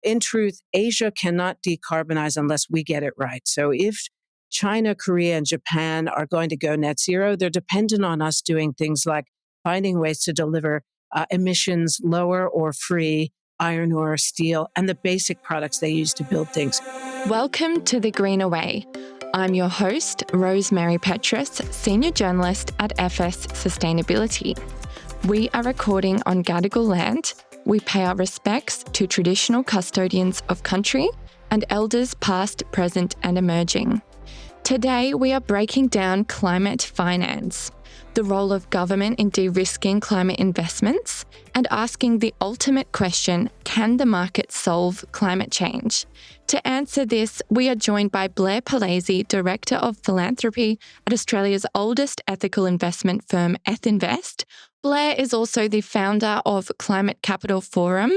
in truth, Asia cannot decarbonize unless we get it right. So if China, Korea, and Japan are going to go net zero, they're dependent on us doing things like finding ways to deliver emissions lower or free iron ore, steel, and the basic products they use to build things. Welcome to The Greener Way. I'm your host, Rose Mary Petrass, Senior Journalist at FS Sustainability. We are recording on Gadigal land. We pay our respects to traditional custodians of country and elders past, present, and emerging. Today, we are breaking down climate finance, the role of government in de-risking climate investments, and asking the ultimate question, can the market solve climate change? To answer this, we are joined by Blair Palese, Director of Philanthropy at Australia's oldest ethical investment firm, Ethinvest. Blair is also the founder of Climate Capital Forum,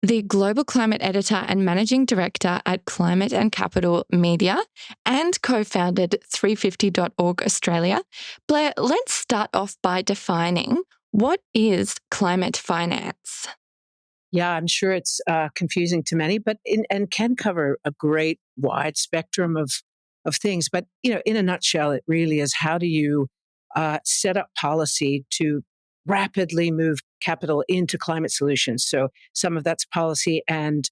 the Global Climate Editor and Managing Director at Climate and Capital Media, and co-founded 350.org Australia. Blair, let's start off by defining what is climate finance? Yeah, I'm sure it's confusing to many, but and can cover a great wide spectrum of things. But in a nutshell, it really is how do you set up policy to rapidly move capital into climate solutions. So some of that's policy and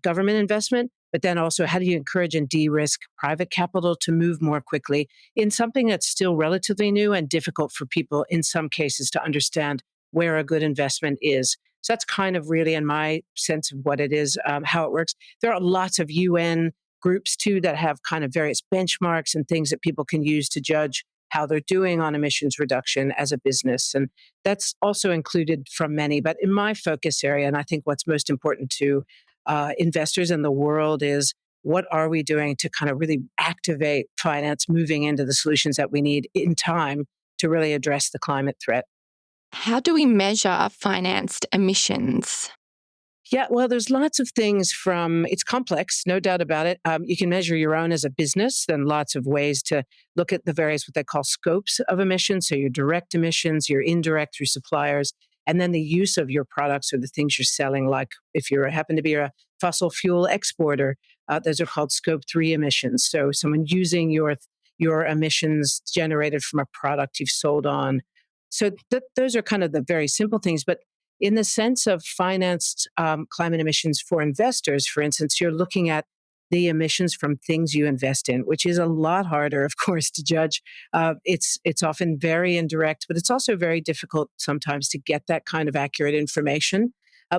government investment, but then also how do you encourage and de-risk private capital to move more quickly in something that's still relatively new and difficult for people in some cases to understand where a good investment is. So that's kind of really, in my sense of what it is, how it works. There are lots of UN groups too that have kind of various benchmarks and things that people can use to judge how they're doing on emissions reduction as a business. And that's also included from many. But in my focus area, and I think what's most important to investors in the world is what are we doing to kind of really activate finance moving into the solutions that we need in time to really address the climate threat. How do we measure financed emissions? Yeah, well, there's lots of things from, it's complex, no doubt about it. You can measure your own as a business, then lots of ways to look at the various, what they call scopes of emissions. So your direct emissions, your indirect through suppliers, and then the use of your products or the things you're selling, like if you happen to be a fossil fuel exporter, those are called scope 3 emissions. So someone using your emissions generated from a product you've sold on. So those are kind of the very simple things. But in the sense of financed climate emissions for investors, for instance, you're looking at the emissions from things you invest in, which is a lot harder, of course, to judge. It's often very indirect, but it's also very difficult sometimes to get that kind of accurate information.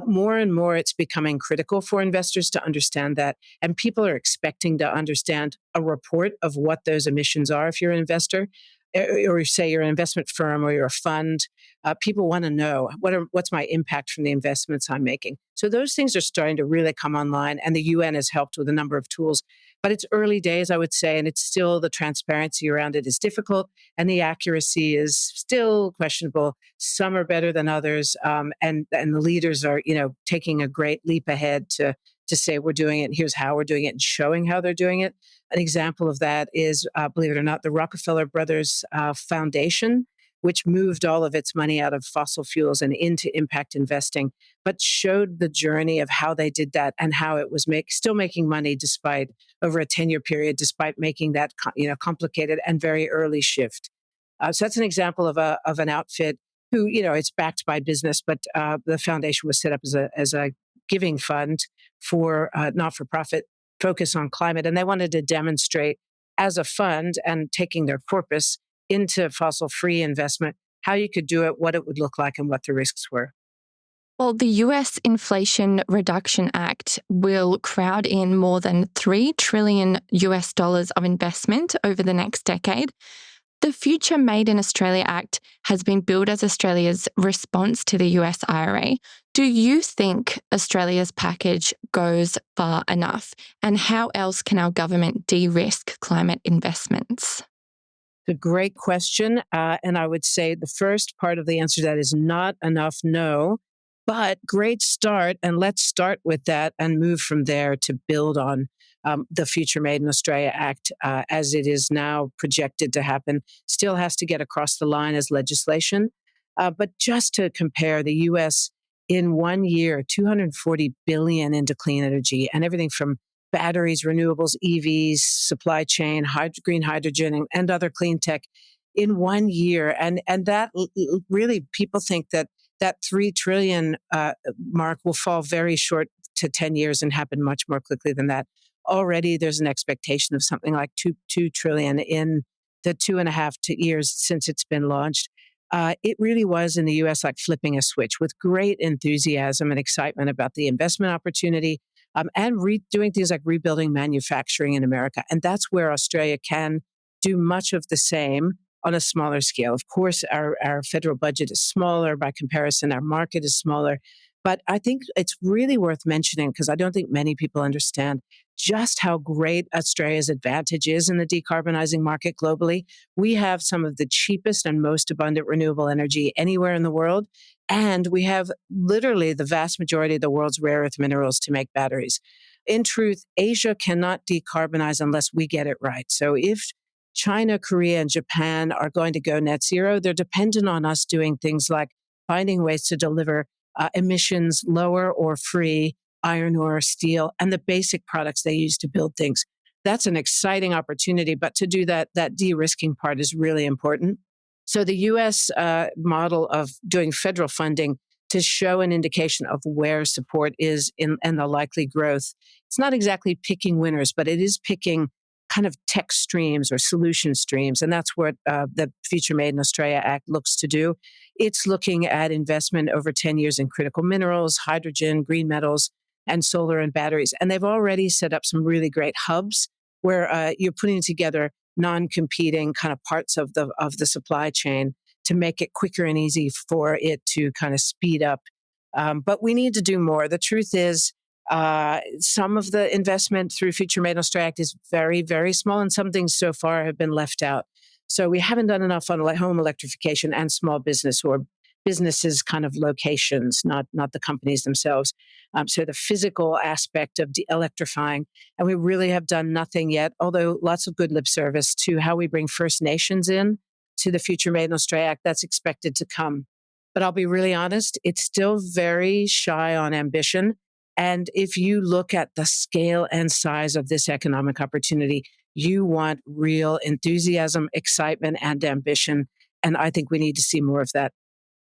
More and more, it's becoming critical for investors to understand that. And people are expecting to understand a report of what those emissions are if you're an investor. Or say you're an investment firm or you're a fund, people want to know what's my impact from the investments I'm making. So those things are starting to really come online, and the UN has helped with a number of tools. But it's early days, I would say, and it's still the transparency around it is difficult, and the accuracy is still questionable. Some are better than others, and the leaders are taking a great leap ahead to say we're doing it, and here's how we're doing it, and showing how they're doing it. An example of that is, believe it or not, the Rockefeller Brothers Foundation, which moved all of its money out of fossil fuels and into impact investing, but showed the journey of how they did that and how it was still making money despite over a 10-year period, despite making that complicated and very early shift. So that's an example of an outfit who it's backed by business, but the foundation was set up as a giving fund for not-for-profit focus on climate. And they wanted to demonstrate as a fund and taking their corpus into fossil-free investment, how you could do it, what it would look like, and what the risks were. Well, the US Inflation Reduction Act will crowd in more than $3 trillion of investment over the next decade. The Future Made in Australia Act has been billed as Australia's response to the US IRA. Do you think Australia's package goes far enough? And how else can our government de-risk climate investments? It's a great question. And I would say the first part of the answer to that is not enough, no. But great start. And let's start with that and move from there to build on the Future Made in Australia Act, as it is now projected to happen, still has to get across the line as legislation. But just to compare, the US in 1 year, 240 billion into clean energy and everything from batteries, renewables, EVs, supply chain, green hydrogen, and other clean tech in 1 year. And that really, people think that that 3 trillion mark will fall very short to 10 years and happen much more quickly than that. Already there's an expectation of something like 2 trillion in the 2.5 years since it's been launched. It really was in the US like flipping a switch with great enthusiasm and excitement about the investment opportunity, and doing things like rebuilding manufacturing in America. And that's where Australia can do much of the same on a smaller scale. Of course, our federal budget is smaller by comparison, our market is smaller. But I think it's really worth mentioning because I don't think many people understand just how great Australia's advantage is in the decarbonizing market globally. We have some of the cheapest and most abundant renewable energy anywhere in the world. And we have literally the vast majority of the world's rare earth minerals to make batteries. In truth, Asia cannot decarbonize unless we get it right. So if China, Korea, and Japan are going to go net zero, they're dependent on us doing things like finding ways to deliver emissions lower or free iron ore, steel, and the basic products they use to build things. That's an exciting opportunity, but to do that, that de-risking part is really important. So the U.S. Model of doing federal funding to show an indication of where support is in and the likely growth. It's not exactly picking winners, but it is picking kind of tech streams or solution streams. And that's what the Future Made in Australia Act looks to do. It's looking at investment over 10 years in critical minerals, hydrogen, green metals, and solar and batteries. And they've already set up some really great hubs where you're putting together non-competing kind of parts of the supply chain to make it quicker and easy for it to kind of speed up. But we need to do more. The truth is, some of the investment through Future Made in Australia Act is very, very small, and some things so far have been left out. So we haven't done enough on home electrification and small business or businesses kind of locations, not the companies themselves. So the physical aspect of electrifying, and we really have done nothing yet, although lots of good lip service to how we bring First Nations in to the Future Made in Australia Act. That's expected to come. But I'll be really honest, it's still very shy on ambition. And if you look at the scale and size of this economic opportunity, you want real enthusiasm, excitement, and ambition. And I think we need to see more of that.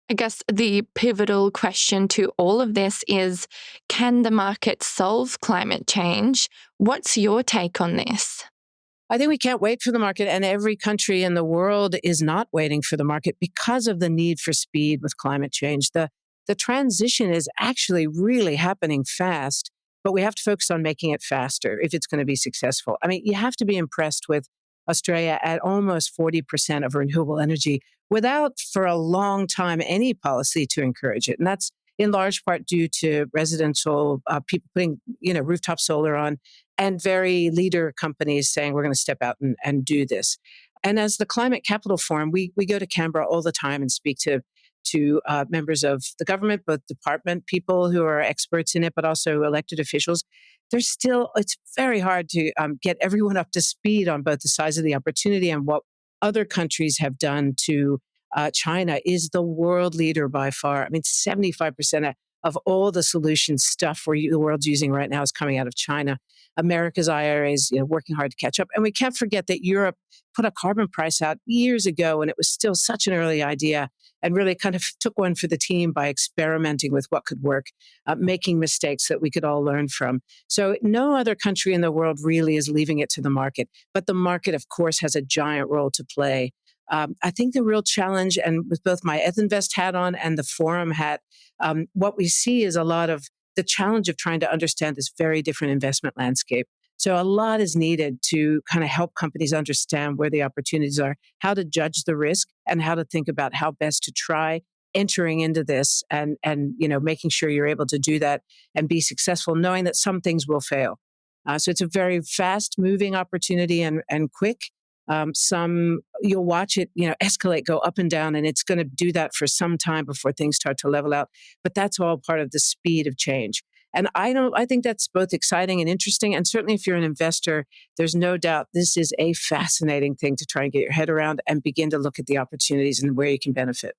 I guess the pivotal question to all of this is, can the market solve climate change? What's your take on this? I think we can't wait for the market, and every country in the world is not waiting for the market because of the need for speed with climate change. The transition is actually really happening fast, but we have to focus on making it faster if it's going to be successful. I mean, you have to be impressed with Australia at almost 40% of renewable energy without, for a long time, any policy to encourage it. And that's in large part due to residential people putting, rooftop solar on, and very leader companies saying, we're going to step out and do this. And as the Climate Capital Forum, we go to Canberra all the time and speak to members of the government, both department people who are experts in it, but also elected officials. It's very hard to get everyone up to speed on both the size of the opportunity and what other countries have done to China is the world leader by far. I mean, 75% of all the solution stuff the world's using right now is coming out of China. America's IRA is working hard to catch up. And we can't forget that Europe put a carbon price out years ago, and it was still such an early idea, and really kind of took one for the team by experimenting with what could work, making mistakes that we could all learn from. So no other country in the world really is leaving it to the market. But the market, of course, has a giant role to play. I think the real challenge, and with both my Ethinvest hat on and the forum hat, what we see is a lot of the challenge of trying to understand this very different investment landscape. So a lot is needed to kind of help companies understand where the opportunities are, how to judge the risk, and how to think about how best to try entering into this and making sure you're able to do that and be successful, knowing that some things will fail. So it's a very fast moving opportunity and quick. Some you'll watch it, escalate, go up and down, and it's going to do that for some time before things start to level out. But that's all part of the speed of change. And I think that's both exciting and interesting. And certainly if you're an investor, there's no doubt this is a fascinating thing to try and get your head around and begin to look at the opportunities and where you can benefit.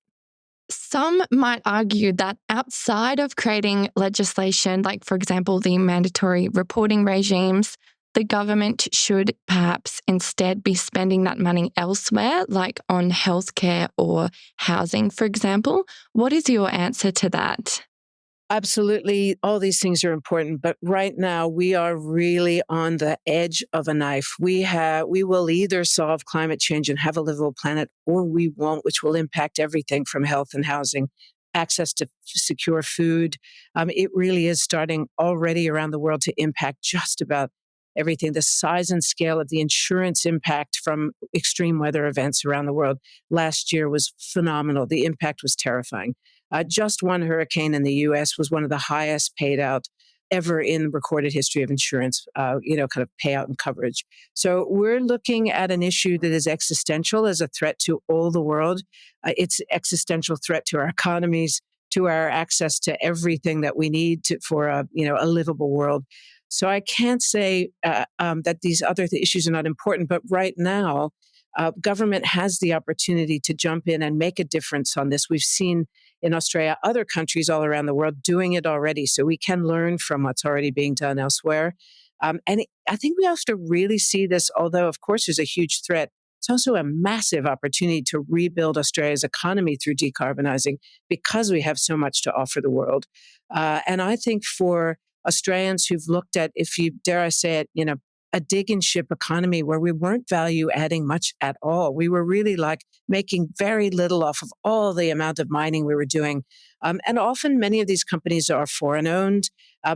Some might argue that outside of creating legislation, like, for example, the mandatory reporting regimes, the government should perhaps instead be spending that money elsewhere, like on healthcare or housing, for example. What is your answer to that? Absolutely. All these things are important, but right now we are really on the edge of a knife. We will either solve climate change and have a livable planet, or we won't, which will impact everything from health and housing, access to secure food. It really is starting already around the world to impact just about everything. The size and scale of the insurance impact from extreme weather events around the world last year was phenomenal. The impact was terrifying. Just one hurricane in the US was one of the highest paid out ever in recorded history of insurance, kind of payout and coverage. So we're looking at an issue that is existential as a threat to all the world. It's an existential threat to our economies, to our access to everything that we need for a livable world. So I can't say that these other issues are not important, but right now, government has the opportunity to jump in and make a difference on this. We've seen in Australia, other countries all around the world doing it already, so we can learn from what's already being done elsewhere. I think we have to really see this, although of course there's a huge threat, it's also a massive opportunity to rebuild Australia's economy through decarbonizing because we have so much to offer the world. And I think for Australians who've looked at, if you dare I say it, a dig and ship economy where we weren't value adding much at all. We were really like making very little off of all the amount of mining we were doing. And often many of these companies are foreign owned.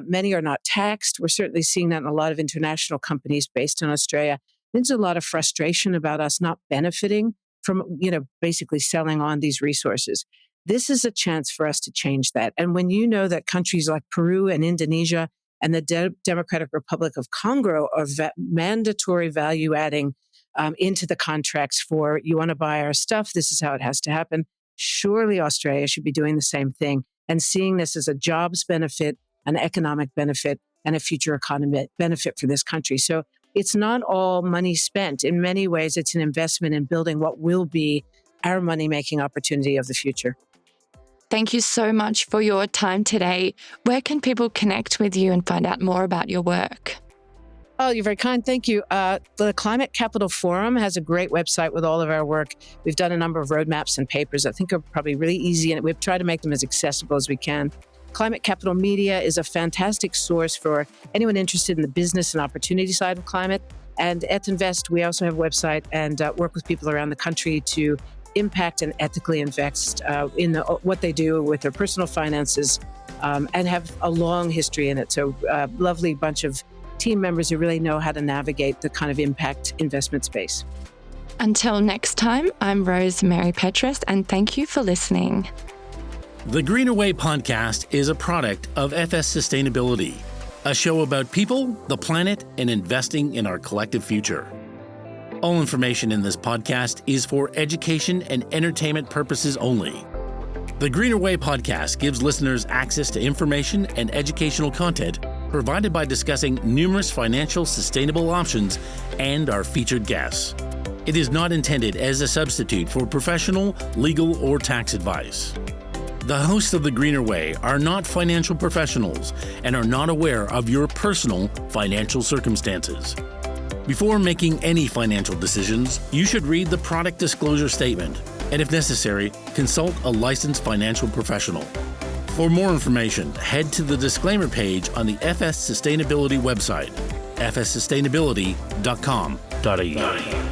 Many are not taxed. We're certainly seeing that in a lot of international companies based in Australia. There's a lot of frustration about us not benefiting from, basically selling on these resources. This is a chance for us to change that. And when you know that countries like Peru and Indonesia and the Democratic Republic of Congo are mandatory value adding into the contracts for, you want to buy our stuff, this is how it has to happen. Surely Australia should be doing the same thing and seeing this as a jobs benefit, an economic benefit, and a future economic benefit for this country. So it's not all money spent. In many ways, it's an investment in building what will be our money-making opportunity of the future. Thank you so much for your time today. Where can people connect with you and find out more about your work? Oh, you're very kind. Thank you. The Climate Capital Forum has a great website with all of our work. We've done a number of roadmaps and papers I think are probably really easy, and we've tried to make them as accessible as we can. Climate Capital Media is a fantastic source for anyone interested in the business and opportunity side of climate. And Ethinvest, we also have a website and work with people around the country to impact and ethically invest in what they do with their personal finances and have a long history in it. So lovely bunch of team members who really know how to navigate the kind of impact investment space. Until next time, I'm Rose Mary Petrass, and thank you for listening. The Greener Way podcast is a product of FS Sustainability, a show about people, the planet, and investing in our collective future. All information in this podcast is for education and entertainment purposes only. The Greener Way podcast gives listeners access to information and educational content provided by discussing numerous financial sustainable options and our featured guests. It is not intended as a substitute for professional, legal, or tax advice. The hosts of The Greener Way are not financial professionals and are not aware of your personal financial circumstances. Before making any financial decisions, you should read the product disclosure statement and, if necessary, consult a licensed financial professional. For more information, head to the disclaimer page on the FS Sustainability website, fssustainability.com.au.